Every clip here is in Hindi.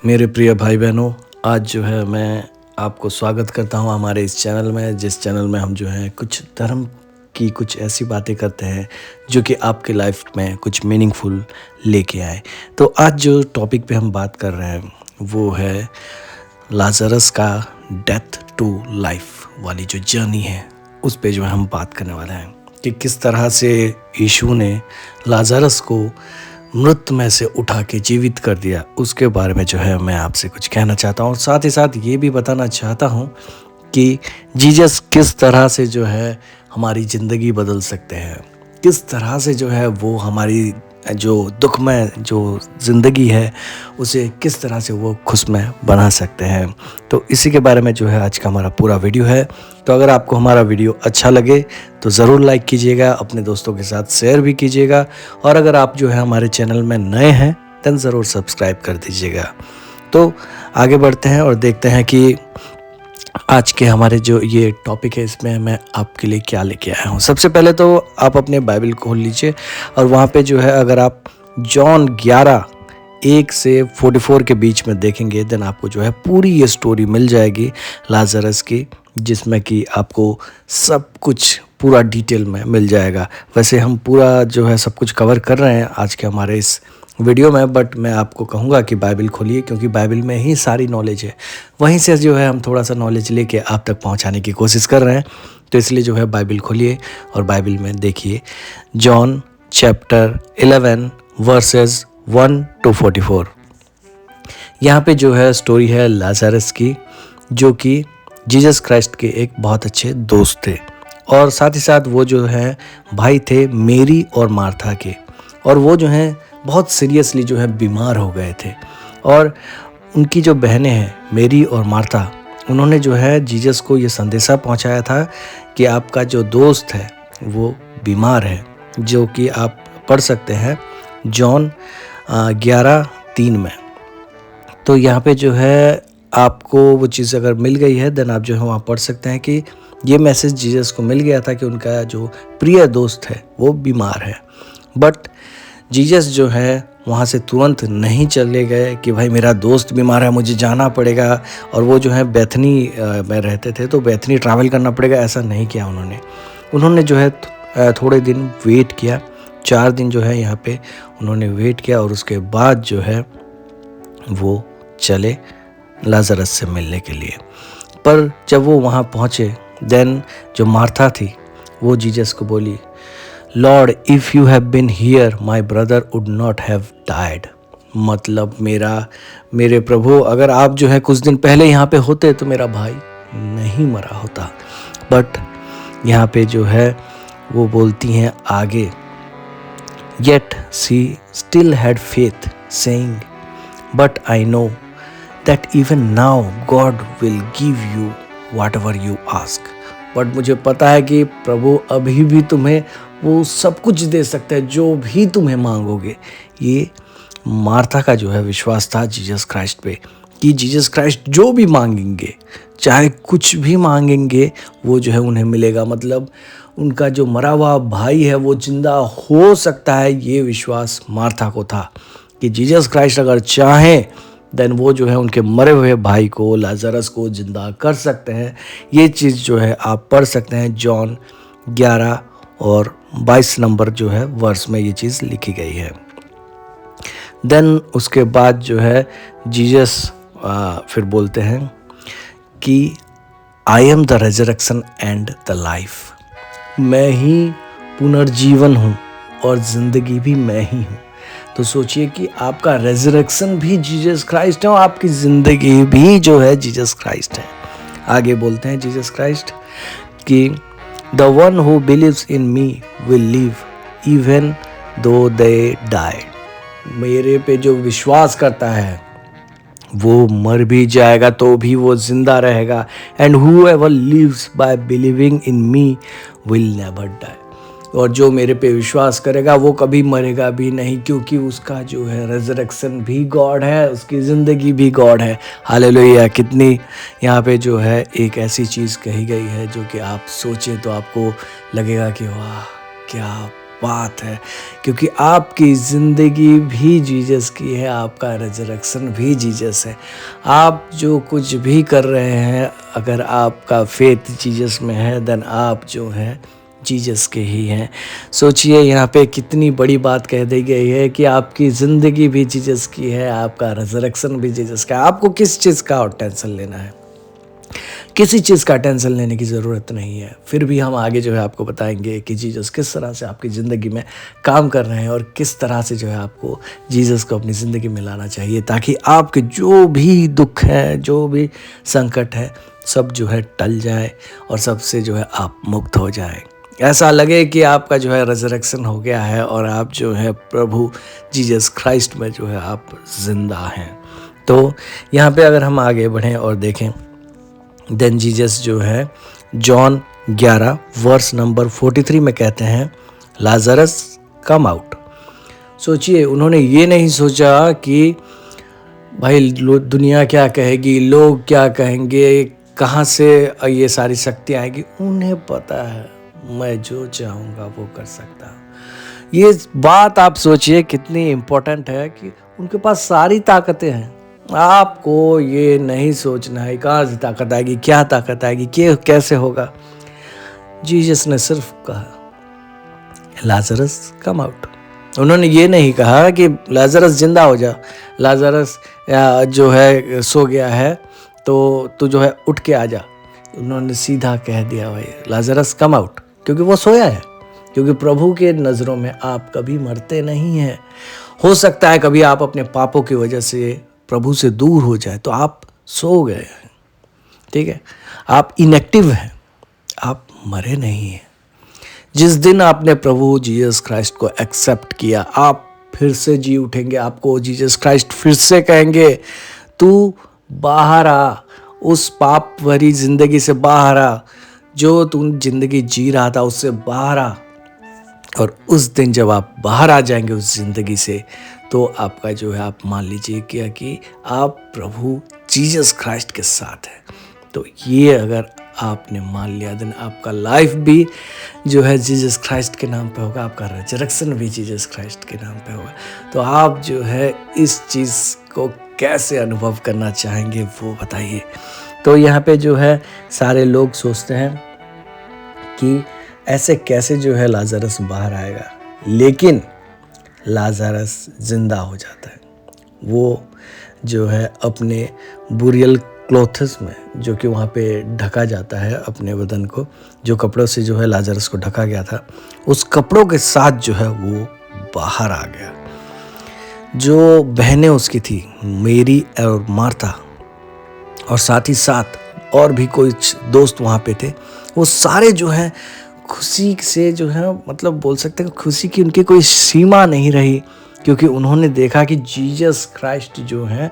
मेरे प्रिय भाई बहनों, आज जो है मैं आपको स्वागत करता हूं हमारे इस चैनल में, जिस चैनल में हम जो है कुछ धर्म की कुछ ऐसी बातें करते हैं जो कि आपके लाइफ में कुछ मीनिंगफुल लेके आए। तो आज जो टॉपिक पे हम बात कर रहे हैं वो है लाजरस का डेथ टू लाइफ वाली जो जर्नी है, उस पे जो है हम बात करने वाले हैं कि किस तरह से यीशु ने लाजरस को मृत में से उठा के जीवित कर दिया। उसके बारे में जो है मैं आपसे कुछ कहना चाहता हूँ और साथ ही साथ ये भी बताना चाहता हूँ कि जीसस किस तरह से जो है हमारी ज़िंदगी बदल सकते हैं, किस तरह से जो है वो हमारी जो दुखमय जो ज़िंदगी है उसे किस तरह से वो खुशमय बना सकते हैं। तो इसी के बारे में जो है आज का हमारा पूरा वीडियो है। तो अगर आपको हमारा वीडियो अच्छा लगे तो ज़रूर लाइक कीजिएगा, अपने दोस्तों के साथ शेयर भी कीजिएगा और अगर आप जो है हमारे चैनल में नए हैं तो ज़रूर सब्सक्राइब कर दीजिएगा। तो आगे बढ़ते हैं और देखते हैं कि आज के हमारे जो ये टॉपिक है इसमें मैं आपके लिए क्या लेके आया हूँ। सबसे पहले तो आप अपने बाइबल खोल लीजिए और वहाँ पे जो है अगर आप जॉन 11:1 से 44 के बीच में देखेंगे देन आपको जो है पूरी ये स्टोरी मिल जाएगी लाजरस की, जिसमें कि आपको सब कुछ पूरा डिटेल में मिल जाएगा। वैसे हम पूरा जो है सब कुछ कवर कर रहे हैं आज के हमारे इस वीडियो में, बट मैं आपको कहूँगा कि बाइबल खोलिए क्योंकि बाइबल में ही सारी नॉलेज है। वहीं से जो है हम थोड़ा सा नॉलेज लेके आप तक पहुँचाने की कोशिश कर रहे हैं, तो इसलिए जो है बाइबल खोलिए और बाइबल में देखिए जॉन चैप्टर 11 वर्सेस 1 to 44। यहाँ पे जो है स्टोरी है लाजरस की, जो कि जीसस क्राइस्ट के एक बहुत अच्छे दोस्त थे और साथ ही साथ वो जो है भाई थे मेरी और मार्था के, और वो जो है बहुत सीरियसली जो है बीमार हो गए थे। और उनकी जो बहनें हैं मेरी और मार्था, उन्होंने जो है जीसस को ये संदेशा पहुंचाया था कि आपका जो दोस्त है वो बीमार है, जो कि आप पढ़ सकते हैं जॉन 11:3 में। तो यहाँ पे जो है आपको वो चीज़ अगर मिल गई है देन आप जो है वहाँ पढ़ सकते हैं कि ये मैसेज जीसस को मिल गया था कि उनका जो प्रिय दोस्त है वो बीमार है। बट जीसस जो है वहाँ से तुरंत नहीं चले गए कि भाई मेरा दोस्त बीमार है मुझे जाना पड़ेगा, और वो जो है बैथनी में रहते थे तो बैथनी ट्रैवल करना पड़ेगा, ऐसा नहीं किया उन्होंने जो है थोड़े दिन वेट किया, 4 दिन जो है यहाँ पे उन्होंने वेट किया और उसके बाद जो है वो चले लाजरस से मिलने के लिए। पर जब वो वहाँ पहुँचे देन जो मार्था थी वो जीसस को बोली, lord if you have been here my brother would not have died. मतलब मेरे प्रभु, अगर आप जो है कुछ दिन पहले यहाँ पे होते तो मेरा भाई नहीं मरा होता। बट यहाँ पे जो है वो बोलती हैं आगे, yet she still had faith saying but I know that even now God will give you what ever you ask. But मुझे पता है कि प्रभु अभी भी तुम्हें वो सब कुछ दे सकता है जो भी तुम्हें मांगोगे। ये मार्था का जो है विश्वास था जीसस क्राइस्ट पे कि जीसस क्राइस्ट जो भी मांगेंगे, चाहे कुछ भी मांगेंगे, वो जो है उन्हें मिलेगा। मतलब उनका जो मरा हुआ भाई है वो जिंदा हो सकता है, ये विश्वास मार्था को था कि जीसस क्राइस्ट अगर चाहें देन वो जो है उनके मरे हुए भाई को लाजरस को जिंदा कर सकते हैं। ये चीज़ जो है आप पढ़ सकते हैं जॉन 11 और 22 नंबर जो है वर्स में ये चीज़ लिखी गई है। देन उसके बाद जो है जीसस फिर बोलते हैं कि I am the resurrection and the life. मैं ही पुनर्जीवन हूँ और ज़िंदगी भी मैं ही हूँ। तो सोचिए कि आपका रेजरेक्शन भी जीसस क्राइस्ट है और आपकी ज़िंदगी भी जो है जीसस क्राइस्ट है। आगे बोलते हैं जीसस क्राइस्ट कि The one who believes in me will live even though they die। मेरे पे जो विश्वास करता है वो मर भी जाएगा तो भी वो जिंदा रहेगा। And whoever lives by believing in me will never die। और जो मेरे पे विश्वास करेगा वो कभी मरेगा भी नहीं, क्योंकि उसका जो है रेजरेक्शन भी गॉड है, उसकी ज़िंदगी भी गॉड है। हालेलुया। कितनी यहाँ पे जो है एक ऐसी चीज़ कही गई है जो कि आप सोचें तो आपको लगेगा कि वाह क्या बात है, क्योंकि आपकी ज़िंदगी भी जीसस की है, आपका रिजरेक्शन भी जीसस है। आप जो कुछ भी कर रहे हैं, अगर आपका फेथ जीसस में है, देन आप जो है जीसस के ही हैं। सोचिए यहाँ पे कितनी बड़ी बात कह दी गई है कि आपकी ज़िंदगी भी जीसस की है, आपका रिजरेक्शन भी जीसस का है। आपको किस चीज़ का और टेंशन लेना है? किसी चीज़ का टेंशन लेने की ज़रूरत नहीं है। फिर भी हम आगे जो है आपको बताएंगे कि जीसस किस तरह से आपकी ज़िंदगी में काम कर रहे हैं और किस तरह से जो है आपको जीसस को अपनी ज़िंदगी में लाना चाहिए, ताकि आपके जो भी दुख है, जो भी संकट है, सब जो है टल जाए और सबसे जो है आप मुक्त हो जाए। ऐसा लगे कि आपका जो है रिजरेक्शन हो गया है और आप जो है प्रभु जीसस क्राइस्ट में जो है आप जिंदा हैं। तो यहाँ पे अगर हम आगे बढ़ें और देखें, देन जीसस जो है जॉन 11 वर्स नंबर 43 में कहते हैं, लाजरस कम आउट। सोचिए, उन्होंने ये नहीं सोचा कि भाई दुनिया क्या कहेगी, लोग क्या कहेंगे, कहाँ से ये सारी शक्ति आएगी। उन्हें पता है मैं जो चाहूँगा वो कर सकता हूँ। ये बात आप सोचिए कितनी इम्पोर्टेंट है कि उनके पास सारी ताकतें हैं। आपको ये नहीं सोचना है कहाँ से ताकत आएगी, क्या ताकत आएगी, कैसे होगा। जीसस ने सिर्फ कहा लाजरस कम आउट। उन्होंने ये नहीं कहा कि लाजरस जिंदा हो जा, लाजरस जो है सो गया है तो तू जो है उठ के आ जा। उन्होंने सीधा कह दिया भाई लाजरस कम आउट, क्योंकि वो सोया है। क्योंकि प्रभु के नज़रों में आप कभी मरते नहीं हैं। हो सकता है कभी आप अपने पापों की वजह से प्रभु से दूर हो जाए, तो आप सो गए हैं, ठीक है, आप इनएक्टिव हैं, आप मरे नहीं हैं। जिस दिन आपने प्रभु जीसस क्राइस्ट को एक्सेप्ट किया, आप फिर से जी उठेंगे। आपको जीसस क्राइस्ट फिर से कहेंगे तू बाहर आ, उस पाप भरी जिंदगी से बाहर आ, जो तू जिंदगी जी रहा था उससे बाहर आ। और उस दिन जब आप बाहर आ जाएंगे उस ज़िंदगी से, तो आपका जो है आप मान लीजिए कि आप प्रभु जीसस क्राइस्ट के साथ हैं। तो ये अगर आपने मान लिया, देन आपका लाइफ भी जो है जीसस क्राइस्ट के नाम पे होगा, आपका रिजरेक्शन भी जीसस क्राइस्ट के नाम पे होगा। तो आप जो है इस चीज़ को कैसे अनुभव करना चाहेंगे वो बताइए। तो यहाँ पे जो है सारे लोग सोचते हैं कि ऐसे कैसे जो है लाजरस बाहर आएगा, लेकिन लाजरस जिंदा हो जाता है। वो जो है अपने बुरियल क्लोथ्स में, जो कि वहाँ पे ढका जाता है अपने बदन को, जो कपड़ों से जो है लाजरस को ढका गया था, उस कपड़ों के साथ जो है वो बाहर आ गया। जो बहनें उसकी थी, मेरी और मार्था, और साथ ही साथ और भी कुछ दोस्त वहाँ पे थे, वो सारे जो हैं खुशी से जो है, मतलब बोल सकते हैं खुशी की उनकी कोई सीमा नहीं रही, क्योंकि उन्होंने देखा कि जीसस क्राइस्ट जो है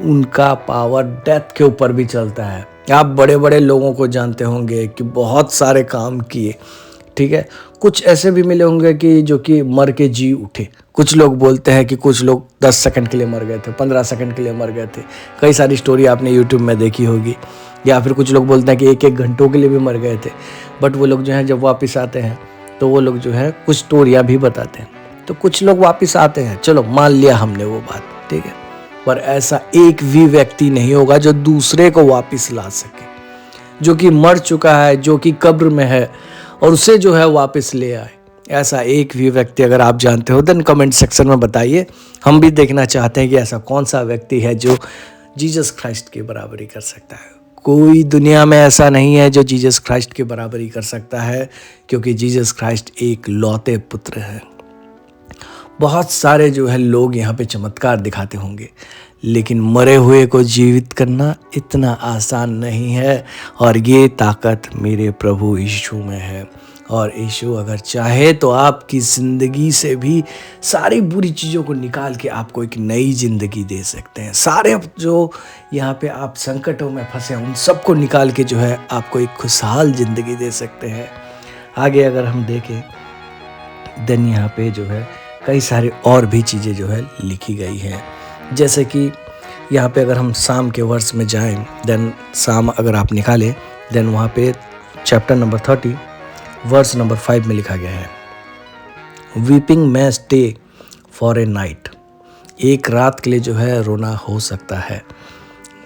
उनका पावर डेथ के ऊपर भी चलता है। आप बड़े बड़े लोगों को जानते होंगे कि बहुत सारे काम किए, ठीक है, कुछ ऐसे भी मिले होंगे कि जो कि मर के जी उठे। कुछ लोग बोलते हैं कि कुछ लोग 10 सेकंड के लिए मर गए थे, 15 सेकंड के लिए मर गए थे। कई सारी स्टोरी आपने यूट्यूब में देखी होगी। या फिर कुछ लोग बोलते हैं कि 1-1 घंटों के लिए भी मर गए थे। बट वो लोग जो हैं जब वापस आते हैं तो वो लोग जो है कुछ स्टोरियाँ भी बताते हैं। तो कुछ लोग वापस आते हैं, चलो मान लिया हमने वो बात, ठीक है, पर ऐसा एक भी व्यक्ति नहीं होगा जो दूसरे को वापस ला सके, जो कि मर चुका है, जो कि कब्र में है, और उसे जो है वापस ले आए। ऐसा एक भी व्यक्ति अगर आप जानते हो, देन कमेंट सेक्शन में बताइए। हम भी देखना चाहते हैं कि ऐसा कौन सा व्यक्ति है जो जीसस क्राइस्ट की बराबरी कर सकता है। कोई दुनिया में ऐसा नहीं है जो जीसस क्राइस्ट की बराबरी कर सकता है, क्योंकि जीसस क्राइस्ट एक लौते पुत्र है। बहुत सारे जो है लोग यहाँ पे चमत्कार दिखाते होंगे, लेकिन मरे हुए को जीवित करना इतना आसान नहीं है, और ये ताकत मेरे प्रभु यीशु में है। और यीशु अगर चाहे तो आपकी ज़िंदगी से भी सारी बुरी चीज़ों को निकाल के आपको एक नई ज़िंदगी दे सकते हैं। सारे जो यहाँ पे आप संकटों में फंसे हैं उन सबको निकाल के जो है आपको एक खुशहाल ज़िंदगी दे सकते हैं। आगे अगर हम देखें, देन यहाँ पे जो है कई सारे और भी चीज़ें जो है लिखी गई हैं। जैसे कि यहाँ पे अगर हम साम के वर्स में जाएं, देन साम अगर आप निकालें, देन वहाँ पे चैप्टर नंबर 30 वर्स नंबर 5 में लिखा गया है, वीपिंग में स्टे फॉर ए नाइट, एक रात के लिए जो है रोना हो सकता है,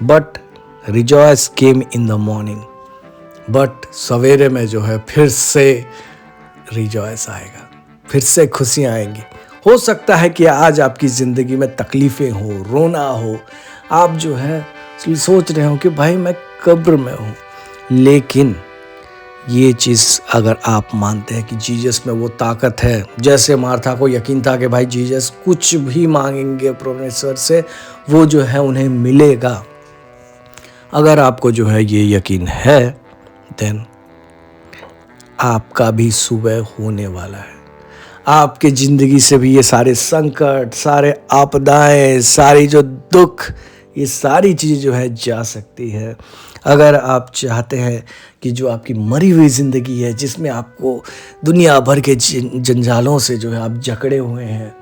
but rejoice came in the morning, but सवेरे में जो है फिर से रिजॉयस आएगा, फिर से खुशियाँ आएंगी। हो सकता है कि आज आपकी ज़िंदगी में तकलीफ़ें हो, रोना हो, आप जो है सोच रहे हो कि भाई मैं कब्र में हूँ, लेकिन ये चीज़ अगर आप मानते हैं कि जीसस में वो ताकत है, जैसे मार्था को यकीन था कि भाई जीसस कुछ भी मांगेंगे परमेश्वर से वो जो है उन्हें मिलेगा, अगर आपको जो है ये यकीन है, देन आपका भी सुबह होने वाला है। आपके ज़िंदगी से भी ये सारे संकट, सारे आपदाएं, सारी जो दुख, ये सारी चीज़ें जो है जा सकती है। अगर आप चाहते हैं कि जो आपकी मरी हुई ज़िंदगी है, जिसमें आपको दुनिया भर के जंजालों से जो है आप जकड़े हुए हैं,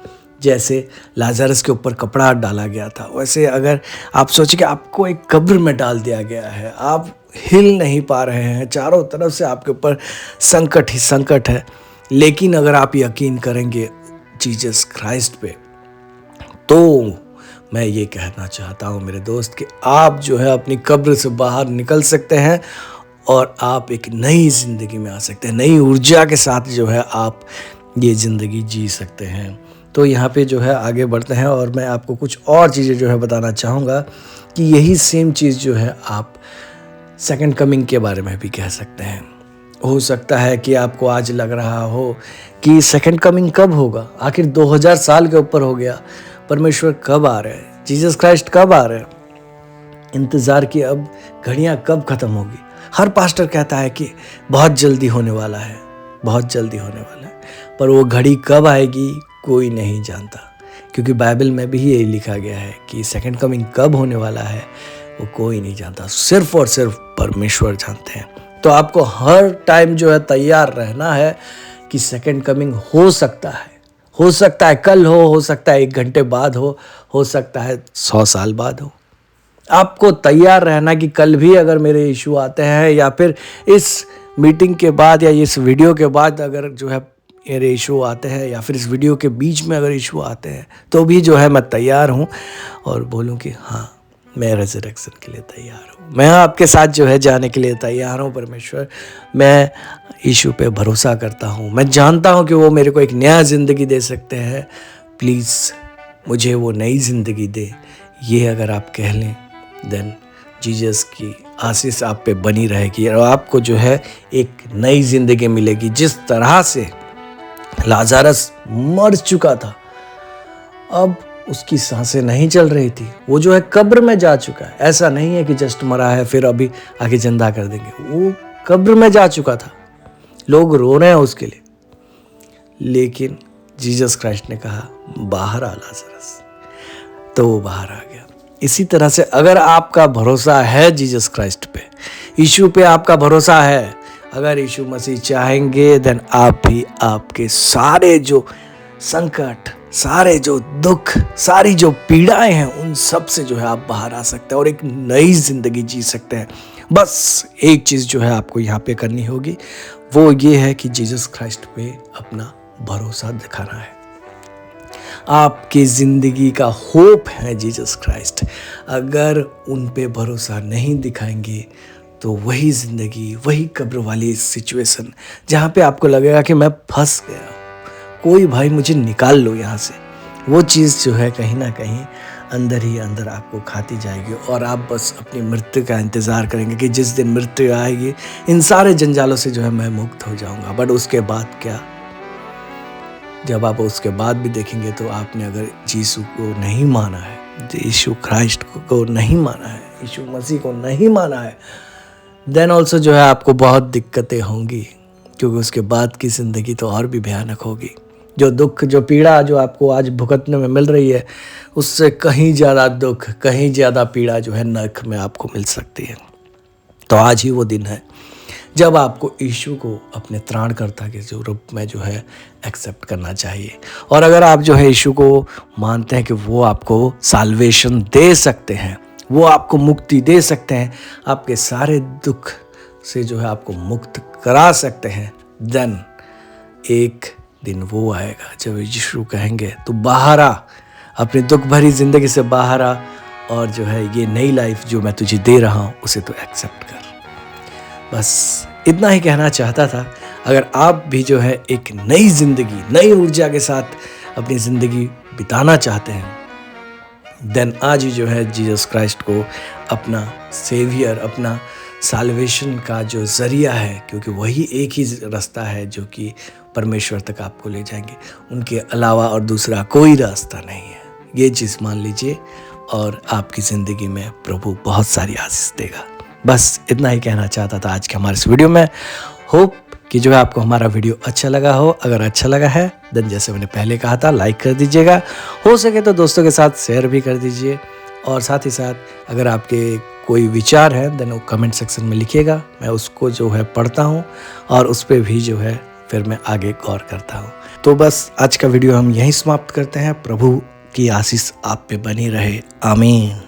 जैसे लाजरस के ऊपर कपड़ा डाला गया था, वैसे अगर आप सोचें कि आपको एक कब्र में डाल दिया गया है, आप हिल नहीं पा रहे हैं, चारों तरफ से आपके ऊपर संकट ही संकट है, लेकिन अगर आप यकीन करेंगे जीसस क्राइस्ट पे, तो मैं ये कहना चाहता हूँ मेरे दोस्त कि आप जो है अपनी कब्र से बाहर निकल सकते हैं और आप एक नई ज़िंदगी में आ सकते हैं, नई ऊर्जा के साथ जो है आप ये ज़िंदगी जी सकते हैं। तो यहाँ पे जो है आगे बढ़ते हैं और मैं आपको कुछ और चीज़ें जो है बताना चाहूँगा कि यही सेम चीज़ जो है आप सेकंड कमिंग के बारे में भी कह सकते हैं। हो सकता है कि आपको आज लग रहा हो कि सेकंड कमिंग कब होगा, आखिर 2000 साल के ऊपर हो गया, परमेश्वर कब आ रहे हैं, जीसस क्राइस्ट कब आ रहे हैं, इंतज़ार की अब घड़ियाँ कब ख़त्म होगी। हर पास्टर कहता है कि बहुत जल्दी होने वाला है, बहुत जल्दी होने वाला है, पर वो घड़ी कब आएगी कोई नहीं जानता, क्योंकि बाइबल में भी यही लिखा गया है कि सेकंड कमिंग कब होने वाला है वो कोई नहीं जानता, सिर्फ और सिर्फ परमेश्वर जानते हैं। तो आपको हर टाइम जो है तैयार रहना है कि सेकंड कमिंग हो सकता है कल हो सकता है 1 घंटे बाद हो सकता है 100 साल बाद हो। आपको तैयार रहना कि कल भी अगर मेरे इशू आते हैं, या फिर इस मीटिंग के बाद या इस वीडियो के बाद अगर जो है मेरे इशू आते हैं, या फिर इस वीडियो के बीच में अगर इशू आते हैं, तो भी जो है मैं तैयार हूँ और बोलूँ कि हाँ मैं रेजरेक्शन के लिए तैयार हूँ, मैं आपके साथ जो है जाने के लिए तैयार हूँ। परमेश्वर, मैं यीशु पे भरोसा करता हूँ, मैं जानता हूँ कि वो मेरे को एक नया ज़िंदगी दे सकते हैं, प्लीज़ मुझे वो नई ज़िंदगी दे। ये अगर आप कह लें, देन जीसस की आशीष आप पे बनी रहेगी और आपको जो है एक नई ज़िंदगी मिलेगी। जिस तरह से लाजरस मर चुका था, अब उसकी सांसें नहीं चल रही थी, वो जो है कब्र में जा चुका है। ऐसा नहीं है कि जस्ट मरा है फिर अभी आगे जिंदा कर देंगे, वो कब्र में जा चुका था, लोग रो रहे हैं उसके लिए, लेकिन जीसस क्राइस्ट ने कहा बाहर आ लाजरस, तो वो बाहर आ गया। इसी तरह से अगर आपका भरोसा है जीसस क्राइस्ट पे, यीशु पे आपका भरोसा है, अगर यीशु मसीह चाहेंगे, देन आप भी आपके सारे जो संकट, सारे जो दुख, सारी जो पीड़ाएं हैं, उन सब से जो है आप बाहर आ सकते हैं और एक नई जिंदगी जी सकते हैं। बस एक चीज़ जो है आपको यहाँ पे करनी होगी, वो ये है कि जीसस क्राइस्ट पे अपना भरोसा दिखाना है। आपकी ज़िंदगी का होप है जीसस क्राइस्ट। अगर उन पे भरोसा नहीं दिखाएंगे तो वही ज़िंदगी, वही कब्र वाली सिचुएशन जहाँ पे आपको लगेगा कि मैं फंस गया, कोई भाई मुझे निकाल लो यहाँ से, वो चीज़ जो है कहीं ना कहीं अंदर ही अंदर आपको खाती जाएगी और आप बस अपनी मृत्यु का इंतज़ार करेंगे कि जिस दिन मृत्यु आएगी इन सारे जंजालों से जो है मैं मुक्त हो जाऊँगा। बट उसके बाद क्या, जब आप उसके बाद भी देखेंगे तो आपने अगर यीशु को नहीं माना है, यीशु क्राइस्ट को नहीं माना है, यीशु मसीह को नहीं माना है, देन ऑल्सो जो है आपको बहुत दिक्कतें होंगी, क्योंकि उसके बाद की ज़िंदगी तो और भी भयानक होगी। जो दुख, जो पीड़ा जो आपको आज भुगतने में मिल रही है, उससे कहीं ज़्यादा दुख, कहीं ज़्यादा पीड़ा जो है नरक में आपको मिल सकती है। तो आज ही वो दिन है जब आपको यीशु को अपने त्राणकर्ता के जो रूप में जो है एक्सेप्ट करना चाहिए। और अगर आप जो है यीशु को मानते हैं कि वो आपको साल्वेशन दे सकते हैं, वो आपको मुक्ति दे सकते हैं, आपके सारे दुख से जो है आपको मुक्त करा सकते हैं, देन एक दिन वो आएगा जब यीशु कहेंगे तू बाहर आ, अपनी दुख भरी ज़िंदगी से बाहर आ और जो है ये नई लाइफ जो मैं तुझे दे रहा हूँ उसे तो एक्सेप्ट कर। बस इतना ही कहना चाहता था। अगर आप भी जो है एक नई ज़िंदगी, नई ऊर्जा के साथ अपनी ज़िंदगी बिताना चाहते हैं, देन आज ही जो है जीसस क्राइस्ट को अपना सेवियर, अपना साल्वेशन का जो ज़रिया है, क्योंकि वही एक ही रास्ता है जो कि परमेश्वर तक आपको ले जाएंगे। उनके अलावा और दूसरा कोई रास्ता नहीं है। ये चीज़ मान लीजिए और आपकी ज़िंदगी में प्रभु बहुत सारी आशीष देगा। बस इतना ही कहना चाहता था आज के हमारे इस वीडियो में। होप कि जो है आपको हमारा वीडियो अच्छा लगा हो। अगर अच्छा लगा है देन जैसे मैंने पहले कहा था लाइक कर दीजिएगा, हो सके तो दोस्तों के साथ शेयर भी कर दीजिए। और साथ ही साथ अगर आपके कोई विचार है देन वो कमेंट सेक्शन में लिखिएगा, मैं उसको जो है पढ़ता हूँ और उस पर भी जो है फिर मैं आगे गौर करता हूँ। तो बस आज का वीडियो हम यहीं समाप्त करते हैं। प्रभु की आशीष आप पे बनी रहे। आमीन।